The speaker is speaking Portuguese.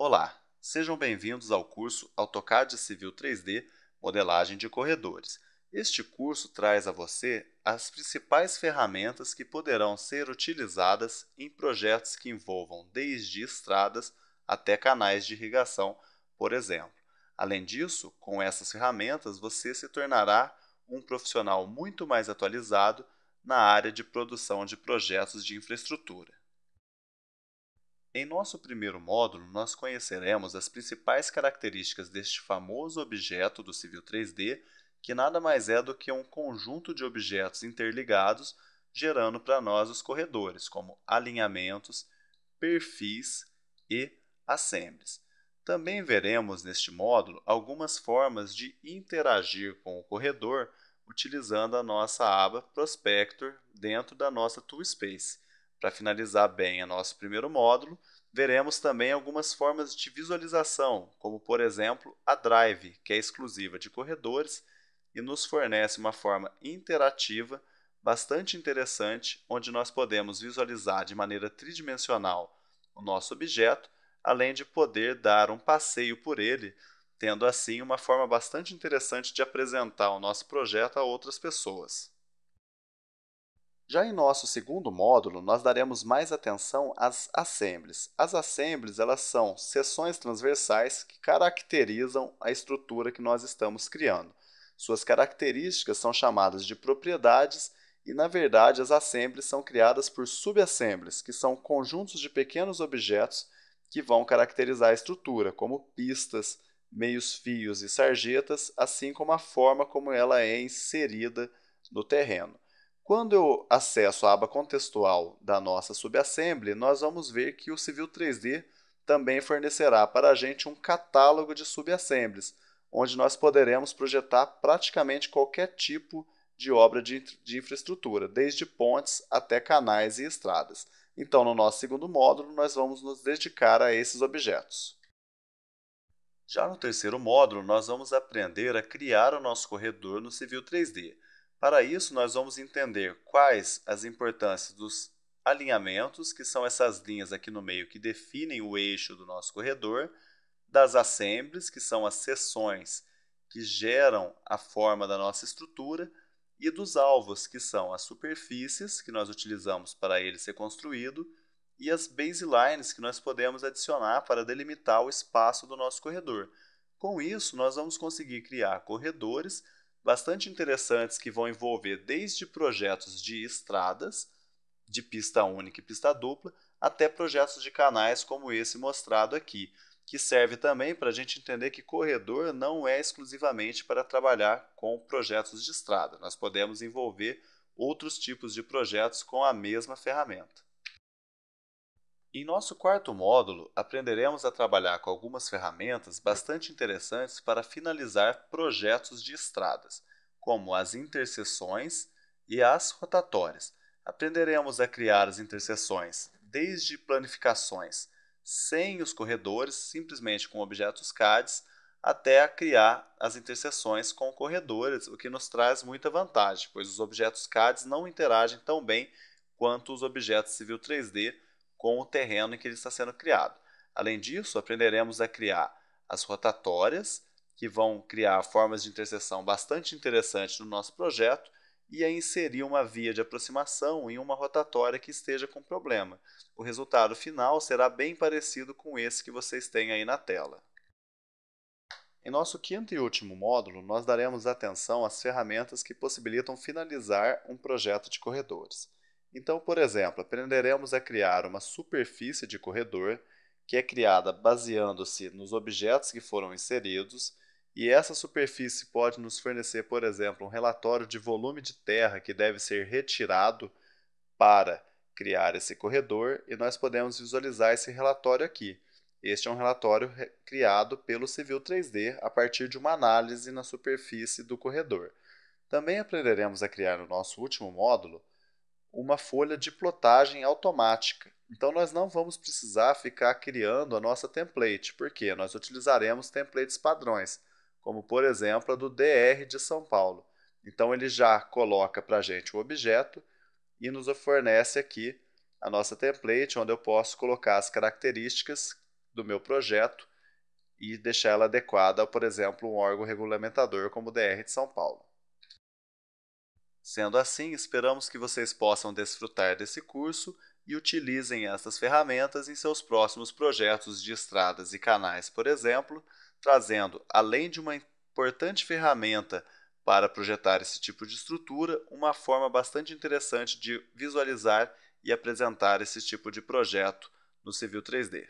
Olá, sejam bem-vindos ao curso AutoCAD Civil 3D Modelagem de Corredores. Este curso traz a você as principais ferramentas que poderão ser utilizadas em projetos que envolvam desde estradas até canais de irrigação, por exemplo. Além disso, com essas ferramentas você se tornará um profissional muito mais atualizado na área de produção de projetos de infraestrutura. Em nosso primeiro módulo, nós conheceremos as principais características deste famoso objeto do Civil 3D, que nada mais é do que um conjunto de objetos interligados, gerando para nós os corredores, como alinhamentos, perfis e assemblies. Também veremos neste módulo algumas formas de interagir com o corredor utilizando a nossa aba Prospector dentro da nossa Toolspace. Para finalizar bem o nosso primeiro módulo, veremos também algumas formas de visualização, como por exemplo a Drive, que é exclusiva de corredores e nos fornece uma forma interativa bastante interessante, onde nós podemos visualizar de maneira tridimensional o nosso objeto, além de poder dar um passeio por ele, tendo assim uma forma bastante interessante de apresentar o nosso projeto a outras pessoas. Já em nosso segundo módulo, nós daremos mais atenção às assemblies. As assemblies, elas são seções transversais que caracterizam a estrutura que nós estamos criando. Suas características são chamadas de propriedades e, na verdade, as assemblies são criadas por subassemblies, que são conjuntos de pequenos objetos que vão caracterizar a estrutura, como pistas, meios-fios e sarjetas, assim como a forma como ela é inserida no terreno. Quando eu acesso a aba contextual da nossa subassembly, nós vamos ver que o Civil 3D também fornecerá para a gente um catálogo de subassemblies, onde nós poderemos projetar praticamente qualquer tipo de obra de infraestrutura, desde pontes até canais e estradas. Então, no nosso segundo módulo, nós vamos nos dedicar a esses objetos. Já no terceiro módulo, nós vamos aprender a criar o nosso corredor no Civil 3D. Para isso, nós vamos entender quais as importâncias dos alinhamentos, que são essas linhas aqui no meio que definem o eixo do nosso corredor, das assemblies, que são as seções que geram a forma da nossa estrutura, e dos alvos, que são as superfícies que nós utilizamos para ele ser construído, e as baselines que nós podemos adicionar para delimitar o espaço do nosso corredor. Com isso, nós vamos conseguir criar corredores bastante interessantes que vão envolver desde projetos de estradas, de pista única e pista dupla, até projetos de canais como esse mostrado aqui, que serve também para a gente entender que corredor não é exclusivamente para trabalhar com projetos de estrada. Nós podemos envolver outros tipos de projetos com a mesma ferramenta. Em nosso quarto módulo, aprenderemos a trabalhar com algumas ferramentas bastante interessantes para finalizar projetos de estradas, como as interseções e as rotatórias. Aprenderemos a criar as interseções desde planificações sem os corredores, simplesmente com objetos CADs, até a criar as interseções com corredores, o que nos traz muita vantagem, pois os objetos CADs não interagem tão bem quanto os objetos Civil 3D com o terreno em que ele está sendo criado. Além disso, aprenderemos a criar as rotatórias, que vão criar formas de interseção bastante interessantes no nosso projeto, e a inserir uma via de aproximação em uma rotatória que esteja com problema. O resultado final será bem parecido com esse que vocês têm aí na tela. Em nosso quinto e último módulo, nós daremos atenção às ferramentas que possibilitam finalizar um projeto de corredores. Então, por exemplo, aprenderemos a criar uma superfície de corredor, que é criada baseando-se nos objetos que foram inseridos, e essa superfície pode nos fornecer, por exemplo, um relatório de volume de terra que deve ser retirado para criar esse corredor, e nós podemos visualizar esse relatório aqui. Este é um relatório criado pelo Civil 3D a partir de uma análise na superfície do corredor. Também aprenderemos a criar no nosso último módulo uma folha de plotagem automática. Então nós não vamos precisar ficar criando a nossa template, porque nós utilizaremos templates padrões, como por exemplo a do DR de São Paulo. Então ele já coloca para a gente o objeto e nos fornece aqui a nossa template, onde eu posso colocar as características do meu projeto e deixar ela adequada a, por exemplo, um órgão regulamentador como o DR de São Paulo. Sendo assim, esperamos que vocês possam desfrutar desse curso e utilizem essas ferramentas em seus próximos projetos de estradas e canais, por exemplo, trazendo, além de uma importante ferramenta para projetar esse tipo de estrutura, uma forma bastante interessante de visualizar e apresentar esse tipo de projeto no Civil 3D.